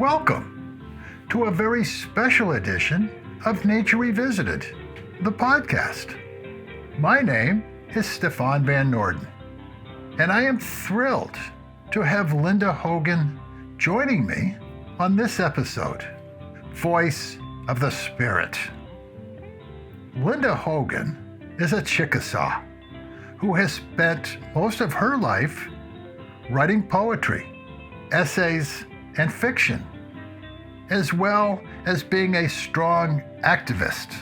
Welcome to a very special edition of Nature Revisited, the podcast. My name is Stefan Van Norden, and I am thrilled to have Linda Hogan joining me on this episode, Voice of the Spirit. Linda Hogan is a Chickasaw who has spent most of her life writing poetry, essays, and fiction, as well as being a strong activist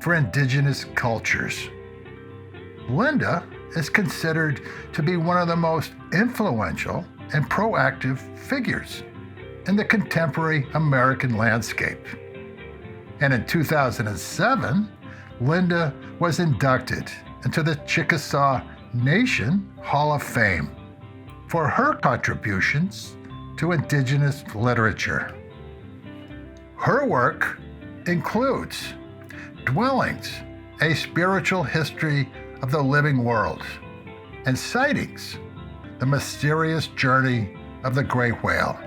for indigenous cultures. Linda is considered to be one of the most influential and proactive figures in the contemporary American landscape. And in 2007, Linda was inducted into the Chickasaw Nation Hall of Fame for her contributions to indigenous literature. Her work includes Dwellings, a Spiritual History of the Living World, and Sightings, the Mysterious Journey of the Gray Whale.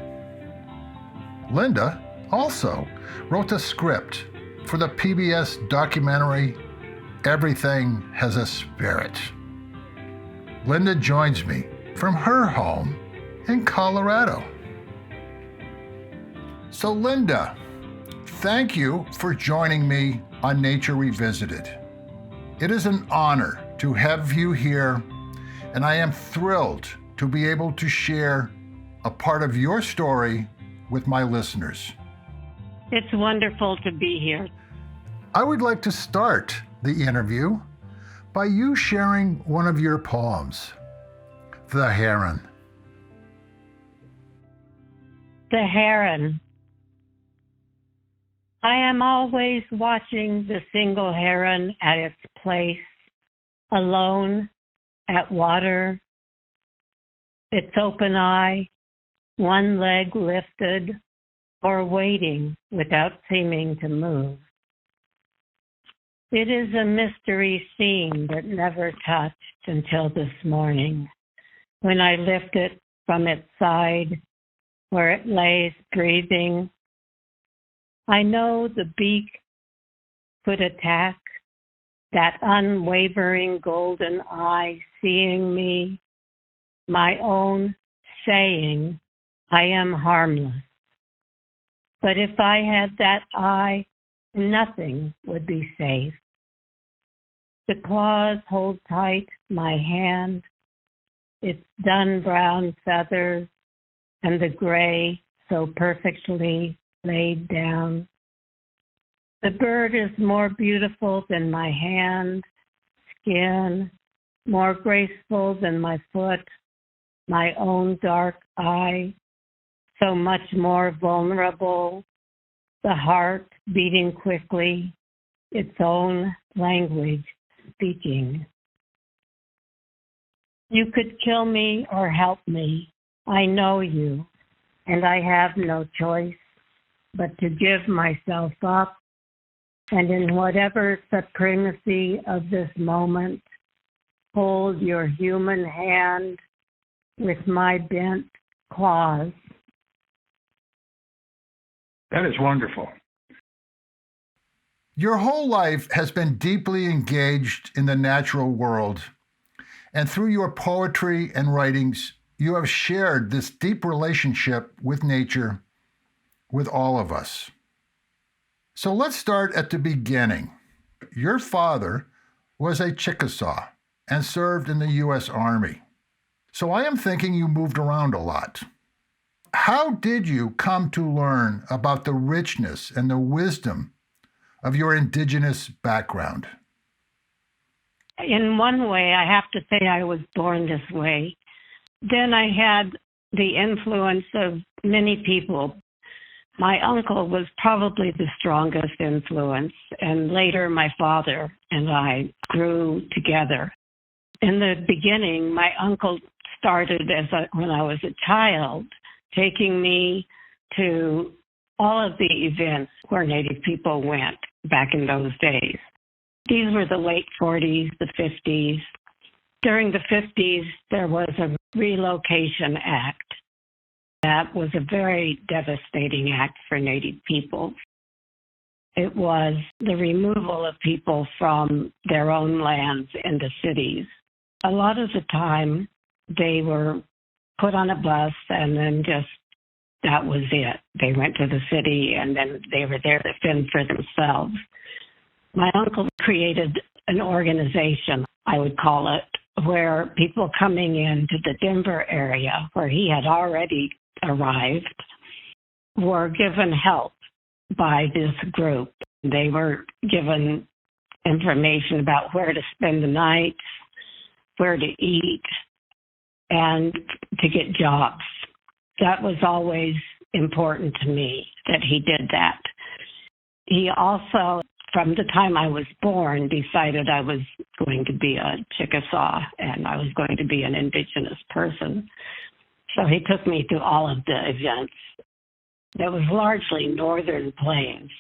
Linda also wrote the script for the PBS documentary Everything Has a Spirit. Linda joins me from her home in Colorado. So Linda, thank you for joining me on Nature Revisited. It is an honor to have you here, and I am thrilled to be able to share a part of your story with my listeners. It's wonderful to be here. I would like to start the interview by you sharing one of your poems, The Heron. The Heron. I am always watching the single heron at its place, alone at water, its open eye, one leg lifted, or waiting without seeming to move. It is a mystery scene that never touched until this morning, when I lift it from its side, where it lays breathing. I know the beak could attack, that unwavering golden eye seeing me, my own saying I am harmless. But if I had that eye, nothing would be safe. The claws hold tight my hand, its dun brown feathers, and the gray so perfectly laid down. The bird is more beautiful than my hand, skin, more graceful than my foot, my own dark eye, so much more vulnerable, the heart beating quickly, its own language speaking. You could kill me or help me. I know you, and I have no choice but to give myself up, and in whatever supremacy of this moment, hold your human hand with my bent claws. That is wonderful. Your whole life has been deeply engaged in the natural world, and through your poetry and writings, you have shared this deep relationship with nature with all of us. So let's start at the beginning. Your father was a Chickasaw and served in the U.S. Army. So I am thinking you moved around a lot. How did you come to learn about the richness and the wisdom of your indigenous background? In one way, I have to say I was born this way. Then I had the influence of many people. My uncle was probably the strongest influence, and later my father and I grew together. In the beginning, my uncle started when I was a child, taking me to all of the events where Native people went back in those days. These were the late 40s, the 50s. During the 50s, there was a Relocation Act, That was a very devastating act for Native people. It was the removal of people from their own lands into cities. A lot of the time, they were put on a bus and then that was it. They went to the city and then they were there to fend for themselves. My uncle created an organization, I would call it, where people coming into the Denver area, where he had already arrived, were given help by this group. They were given information about where to spend the night, where to eat, and to get jobs. That was always important to me, that he did that. He also, from the time I was born, decided I was going to be a Chickasaw and I was going to be an indigenous person. So he took me to all of the events. It was largely Northern Plains.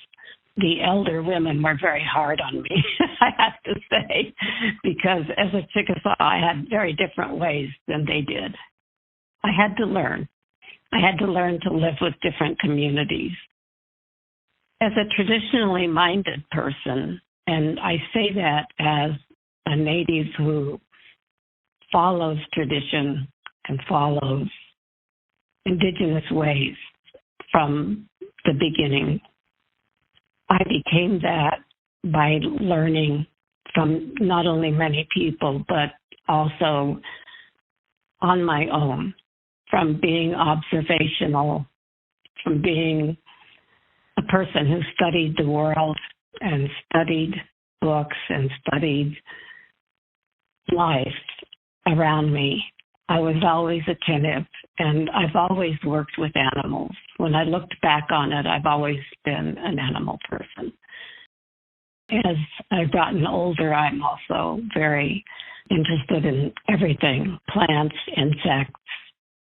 The elder women were very hard on me, I have to say, because as a Chickasaw, I had very different ways than they did. I had to learn. I had to learn to live with different communities. As a traditionally minded person, and I say that as a Native who follows tradition and follows indigenous ways from the beginning, I became that by learning from not only many people, but also on my own, from being observational, from being a person who studied the world and studied books and studied life around me. I was always attentive, and I've always worked with animals. When I looked back on it, I've always been an animal person. As I've gotten older, I'm also very interested in everything, plants, insects.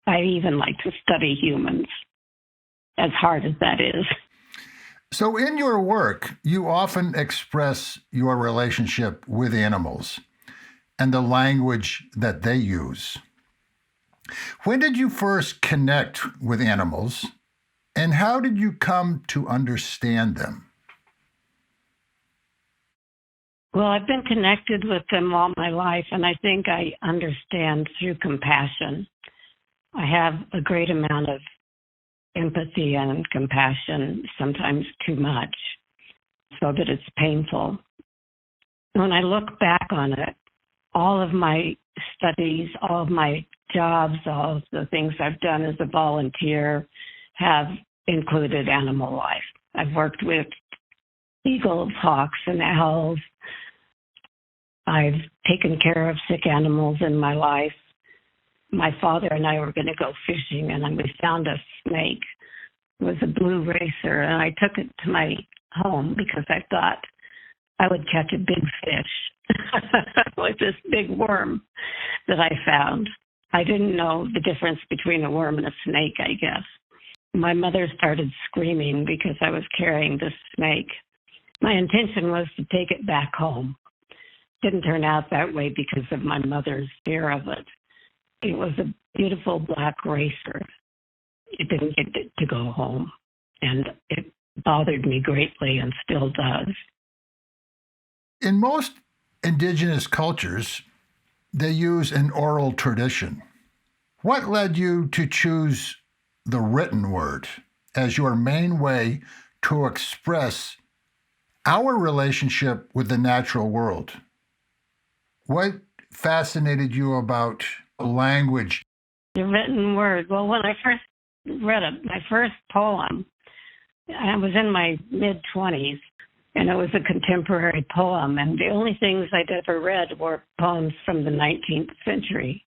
I even like to study humans, as hard as that is. So in your work, you often express your relationship with animals and the language that they use. When did you first connect with animals, and how did you come to understand them? Well, I've been connected with them all my life, and I think I understand through compassion. I have a great amount of empathy and compassion, sometimes too much, so that it's painful. When I look back on it, all of my studies, all of my jobs, all of the things I've done as a volunteer have included animal life. I've worked with eagles, hawks, and owls. I've taken care of sick animals in my life. My father and I were going to go fishing, and we found a snake. It was a blue racer, and I took it to my home because I thought I would catch a big fish with this big worm that I found. I didn't know the difference between a worm and a snake, I guess. My mother started screaming because I was carrying this snake. My intention was to take it back home. Didn't turn out that way because of my mother's fear of it. It was a beautiful black racer. It didn't get to go home, and it bothered me greatly and still does. In most indigenous cultures, they use an oral tradition. What led you to choose the written word as your main way to express our relationship with the natural world? What fascinated you about language? The written word. Well, when I first read my first poem, I was in my mid-20s, and it was a contemporary poem, and the only things I'd ever read were poems from the 19th century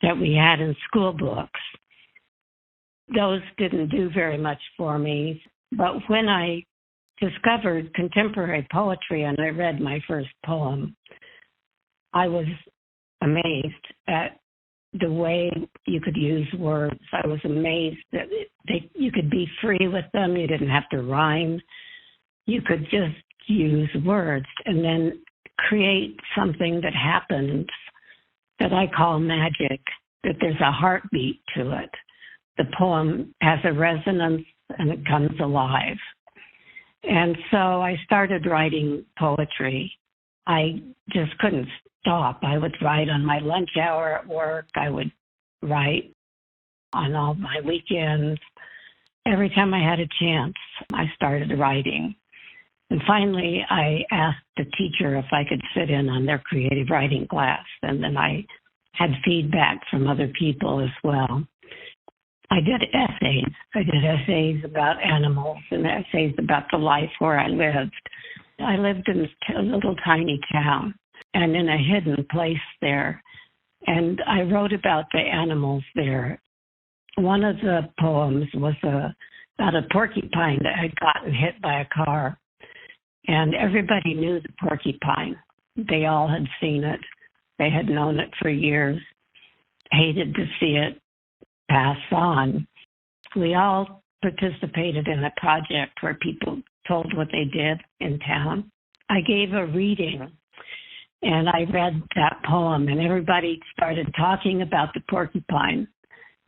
that we had in school books. Those didn't do very much for me, but when I discovered contemporary poetry and I read my first poem, I was amazed at the way you could use words. I was amazed that you could be free with them. You didn't have to rhyme. You could just use words and then create something that happens that I call magic, that there's a heartbeat to it. the poem has a resonance and it comes alive. And so I started writing poetry. I just couldn't stop. I would write on my lunch hour at work. I would write on all my weekends. Every time I had a chance, I started writing. And finally, I asked the teacher if I could sit in on their creative writing class. And then I had feedback from other people as well. I did essays. I did essays about animals and essays about the life where I lived. I lived in a little tiny town and in a hidden place there. And I wrote about the animals there. One of the poems was about a porcupine that had gotten hit by a car. And everybody knew the porcupine. They all had seen it. They had known it for years, hated to see it pass on. We all participated in a project where people told what they did in town. I gave a reading and I read that poem and everybody started talking about the porcupine.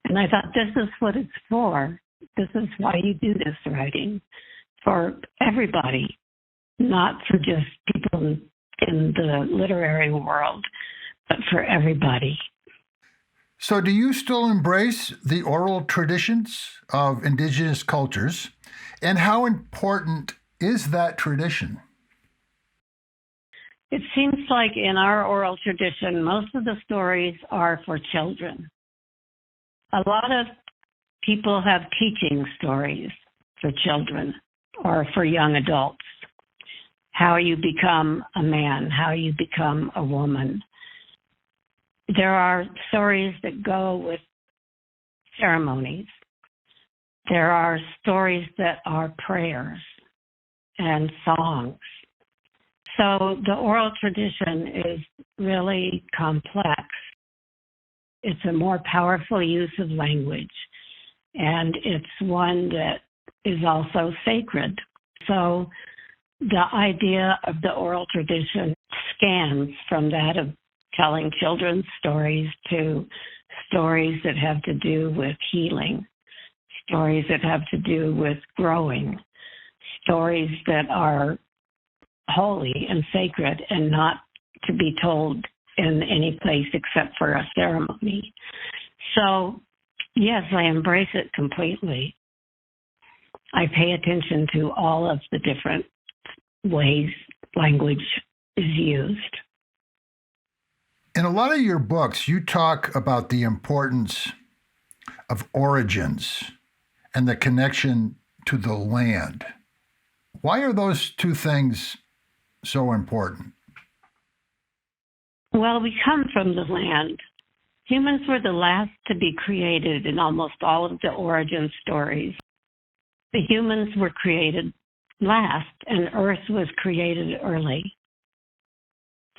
And I thought, this is what it's for. This is why you do this writing, for everybody, not for just people in the literary world, but for everybody. So do you still embrace the oral traditions of indigenous cultures? And how important is that tradition? It seems like in our oral tradition, most of the stories are for children. A lot of people have teaching stories for children or for young adults. How you become a man, how you become a woman. There are stories that go with ceremonies. There are stories that are prayers and songs. So the oral tradition is really complex. It's a more powerful use of language, and it's one that is also sacred. So the idea of the oral tradition scans from that of telling children's stories to stories that have to do with healing, stories that have to do with growing, stories that are holy and sacred and not to be told in any place except for a ceremony. So, yes, I embrace it completely. I pay attention to all of the different ways language is used. In a lot of your books, you talk about the importance of origins and the connection to the land. Why are those two things so important? Well, we come from the land. Humans were the last to be created in almost all of the origin stories. The humans were created last, and Earth was created early.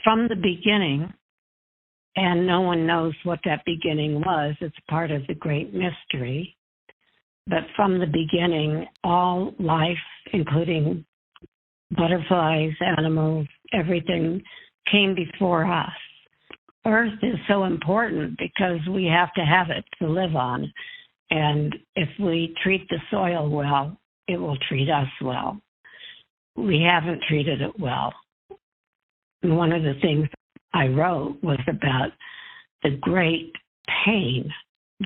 From the beginning, and no one knows what that beginning was. It's part of the great mystery. But from the beginning, all life, including butterflies, animals, everything came before us. Earth is so important because we have to have it to live on. And if we treat the soil well, it will treat us well. We haven't treated it well. And one of the things I wrote was about the great pain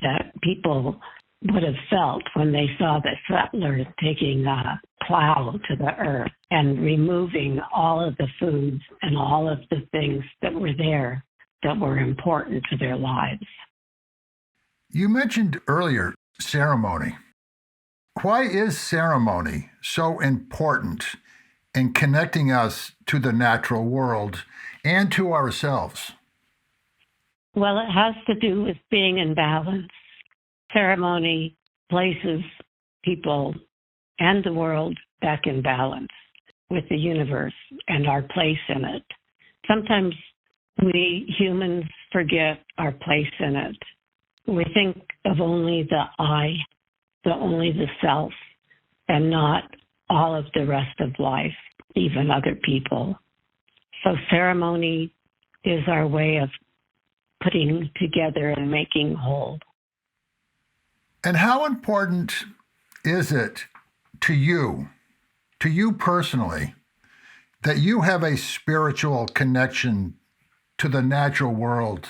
that people would have felt when they saw the settlers taking a plow to the earth and removing all of the foods and all of the things that were there that were important to their lives. You mentioned earlier ceremony. Why is ceremony so important in connecting us to the natural world and to ourselves? Well, it has to do with being in balance. Ceremony places people and the world back in balance with the universe and our place in it. Sometimes we humans forget our place in it. We think of only the I, only the self, and not all of the rest of life, even other people. So ceremony is our way of putting together and making whole. And how important is it to you personally, that you have a spiritual connection to the natural world,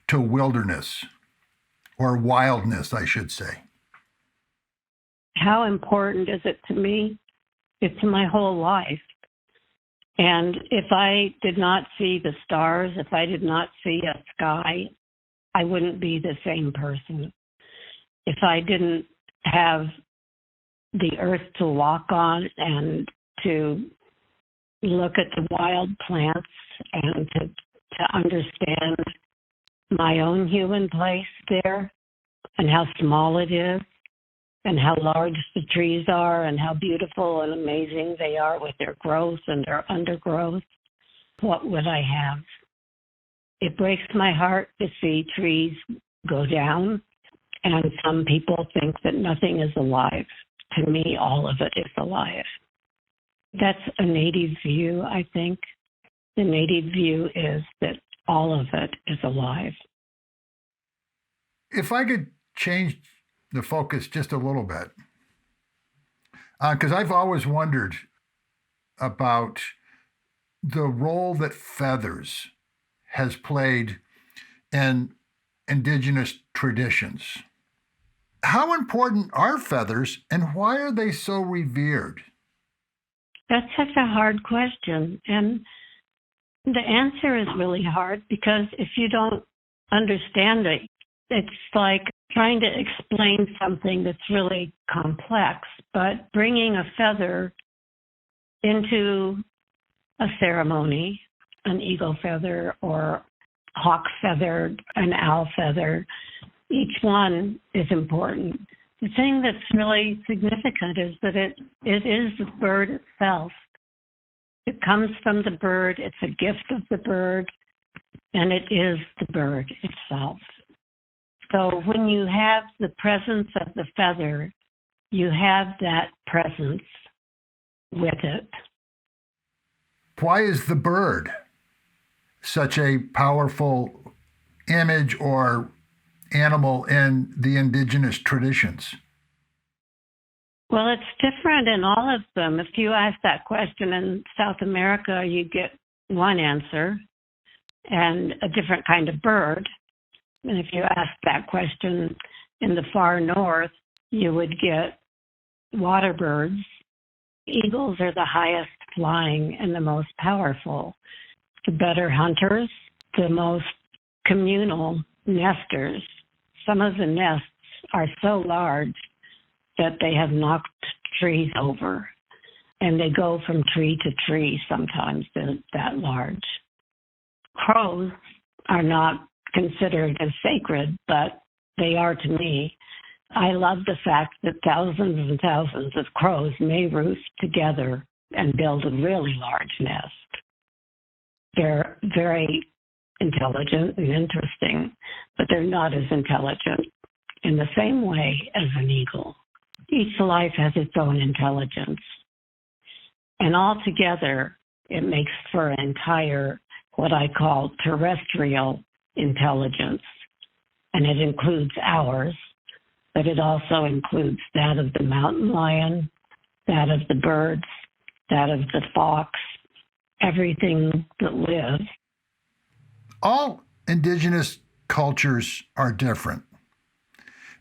to wilderness, or wildness, I should say? How important is it to me? It's my whole life. And if I did not see the stars, if I did not see a sky, I wouldn't be the same person. If I didn't have the earth to walk on and to look at the wild plants and to understand my own human place there and how small it is and how large the trees are and how beautiful and amazing they are with their growth and their undergrowth, what would I have? It breaks my heart to see trees go down, and some people think that nothing is alive. To me, all of it is alive. That's a native view, I think. The native view is that all of it is alive. If I could change the focus just a little bit, because I've always wondered about the role that feathers has played in indigenous traditions. How important are feathers, and why are they so revered? That's such a hard question. And the answer is really hard because if you don't understand it, it's like trying to explain something that's really complex. But bringing a feather into a ceremony, an eagle feather or hawk feather, an owl feather, each one is important. The thing that's really significant is that it is the bird itself. It comes from the bird, it's a gift of the bird, and it is the bird itself. So when you have the presence of the feather, you have that presence with it. Why is the bird such a powerful image or animal in the indigenous traditions? Well, it's different in all of them. If you ask that question in South America, you get one answer and a different kind of bird. And if you ask that question in the far north, you would get water birds. Eagles are the highest flying and the most powerful, the better hunters, the most communal nesters. Some of the nests are so large that they have knocked trees over, and they go from tree to tree sometimes. They're that large. Crows are not considered as sacred, but they are to me. I love the fact that thousands and thousands of crows may roost together and build a really large nest. They're very intelligent and interesting, but they're not as intelligent in the same way as an eagle. Each life has its own intelligence. And altogether, it makes for an entire, what I call terrestrial intelligence. And it includes ours, but it also includes that of the mountain lion, that of the birds, that of the fox, everything that lives. All indigenous cultures are different.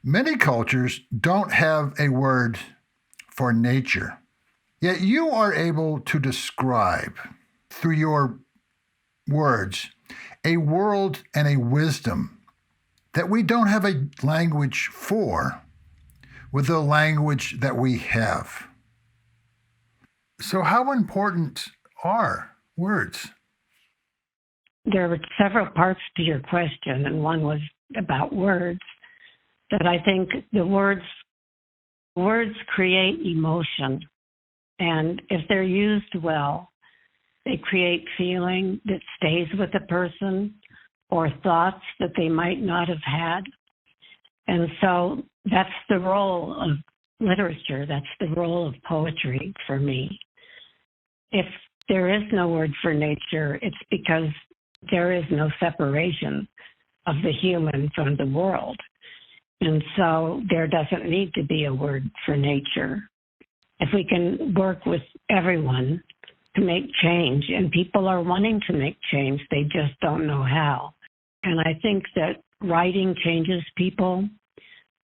Many cultures don't have a word for nature, yet you are able to describe through your words a world and a wisdom that we don't have a language for with the language that we have. So how important are words? There were several parts to your question, and one was about words. That I think the words create emotion, and if they're used well, they create feeling that stays with a person or thoughts that they might not have had. And so that's the role of literature. That's the role of poetry for me. If there is no word for nature, it's because there is no separation of the human from the world. And so there doesn't need to be a word for nature. If we can work with everyone to make change, and people are wanting to make change, they just don't know how. And I think that writing changes people.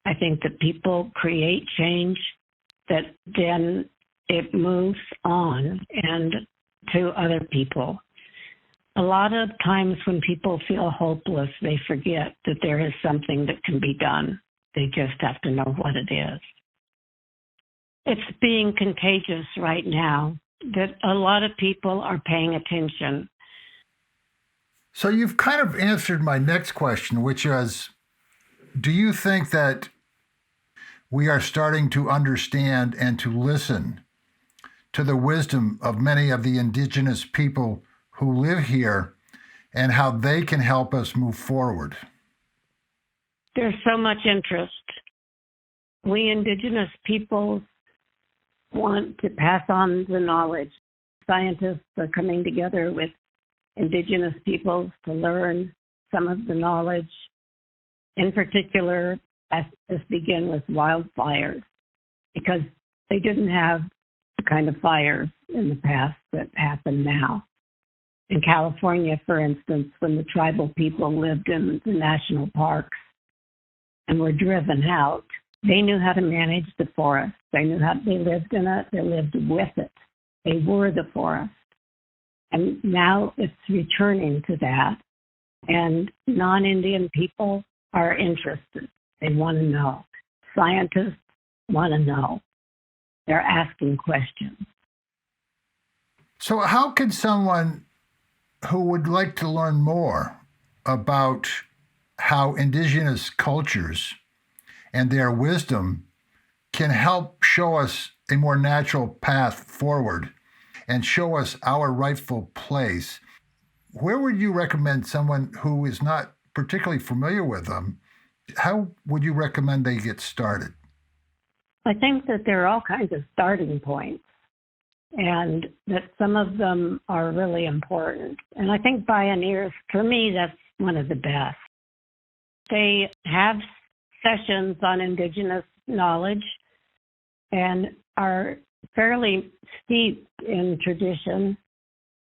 I think that people create change, that then it moves on and to other people. A lot of times when people feel hopeless, they forget that there is something that can be done. They just have to know what it is. It's being contagious right now that a lot of people are paying attention. So you've kind of answered my next question, which is, do you think that we are starting to understand and to listen to the wisdom of many of the indigenous people who live here and how they can help us move forward? There's so much interest. We indigenous peoples want to pass on the knowledge. Scientists are coming together with indigenous peoples to learn some of the knowledge. In particular, this began with wildfires, because they didn't have the kind of fires in the past that happen now. In California, for instance, when the tribal people lived in the national parks and were driven out, they knew how to manage the forest. They knew how they lived in it. They lived with it. They were the forest. And now it's returning to that. And non-Indian people are interested. They want to know. Scientists want to know. They're asking questions. So how can someone who would like to learn more about how indigenous cultures and their wisdom can help show us a more natural path forward and show us our rightful place, where would you recommend someone who is not particularly familiar with them, how would you recommend they get started? I think that there are all kinds of starting points, and that some of them are really important. And I think Pioneers, for me, that's one of the best. They have sessions on indigenous knowledge and are fairly steeped in tradition.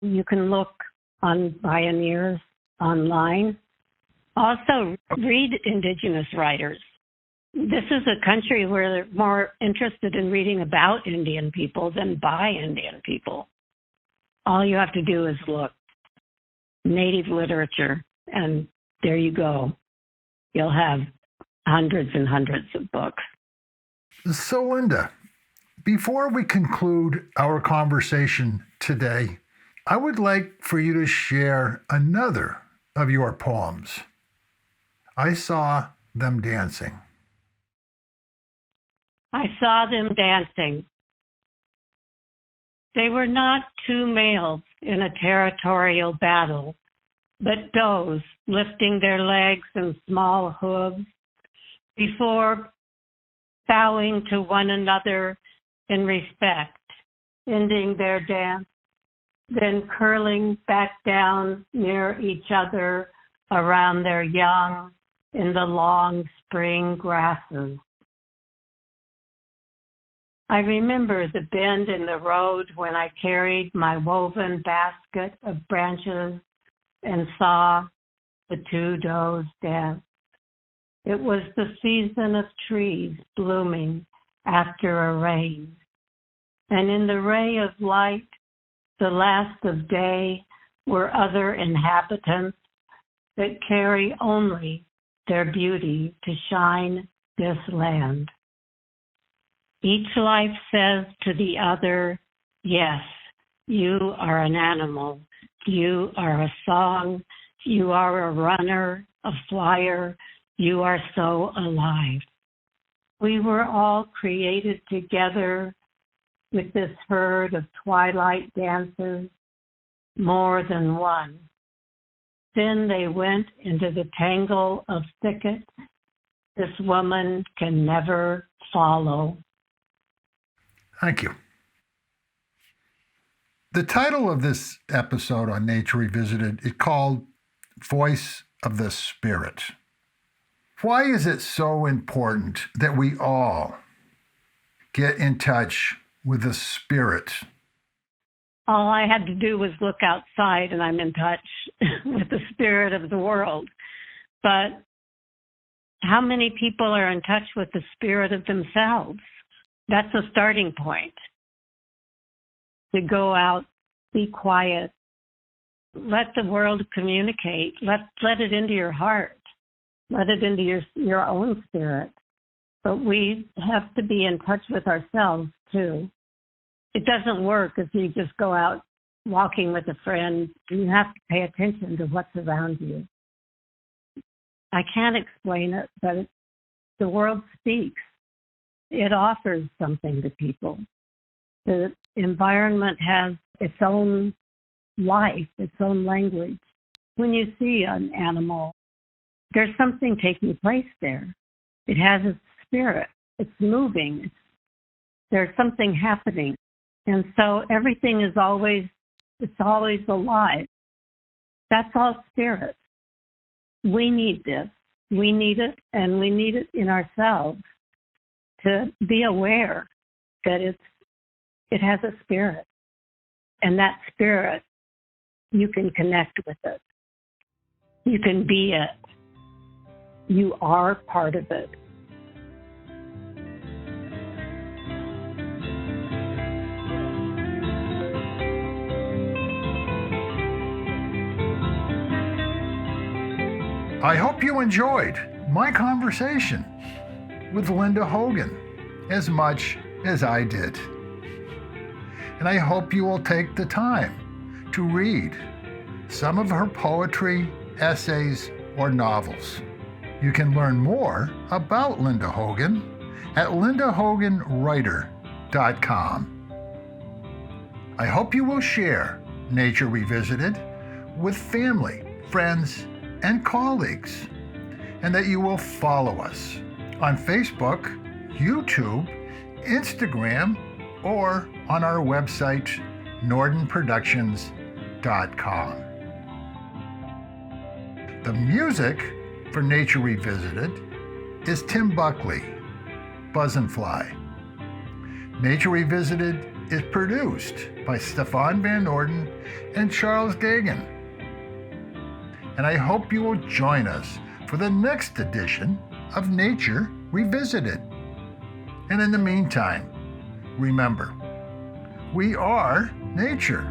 You can look on Pioneers online. Also, read indigenous writers. This is a country where they're more interested in reading about Indian people than by Indian people. All you have to do is look. Native literature, and there you go. You'll have hundreds and hundreds of books. So, Linda, before we conclude our conversation today, I would like for you to share another of your poems. I saw them dancing. I saw them dancing. They were not two males in a territorial battle, but does lifting their legs and small hooves before bowing to one another in respect, ending their dance, then curling back down near each other around their young in the long spring grasses. I remember the bend in the road when I carried my woven basket of branches and saw the two does dance. It was the season of trees blooming after a rain. And in the ray of light, the last of day, were other inhabitants that carry only their beauty to shine this land. Each life says to the other, yes, you are an animal, you are a song, you are a runner, a flyer, you are so alive. We were all created together with this herd of twilight dancers, more than one. Then they went into the tangle of thicket this woman can never follow. Thank you. The title of this episode on Nature Revisited is called Voice of the Spirit. Why is it so important that we all get in touch with the spirit? All I had to do was look outside and I'm in touch with the spirit of the world. But how many people are in touch with the spirit of themselves? That's a starting point. To go out, be quiet, let the world communicate, let it into your heart, let it into your own spirit. But we have to be in touch with ourselves too. It doesn't work if you just go out walking with a friend. You have to pay attention to what's around you. I can't explain it, but the world speaks. It offers something to people. The environment has its own life, its own language. When you see an animal, there's something taking place there. It has a spirit. It's moving. There's something happening. And so everything is always alive. That's all spirit. We need this. We need it, and we need it in ourselves to be aware that it has a spirit. And that spirit, you can connect with it. You can be it. You are part of it. I hope you enjoyed my conversation with Linda Hogan as much as I did. And I hope you will take the time to read some of her poetry, essays, or novels. You can learn more about Linda Hogan at lindahoganwriter.com. I hope you will share Nature Revisited with family, friends, and colleagues, and that you will follow us on Facebook, YouTube, Instagram, or on our website, nordenproductions.com. The music for Nature Revisited is Tim Buckley, Buzz and Fly. Nature Revisited is produced by Stefan Van Norden and Charles Gagan. And I hope you will join us for the next edition of Nature Revisited. And in the meantime, remember, we are nature.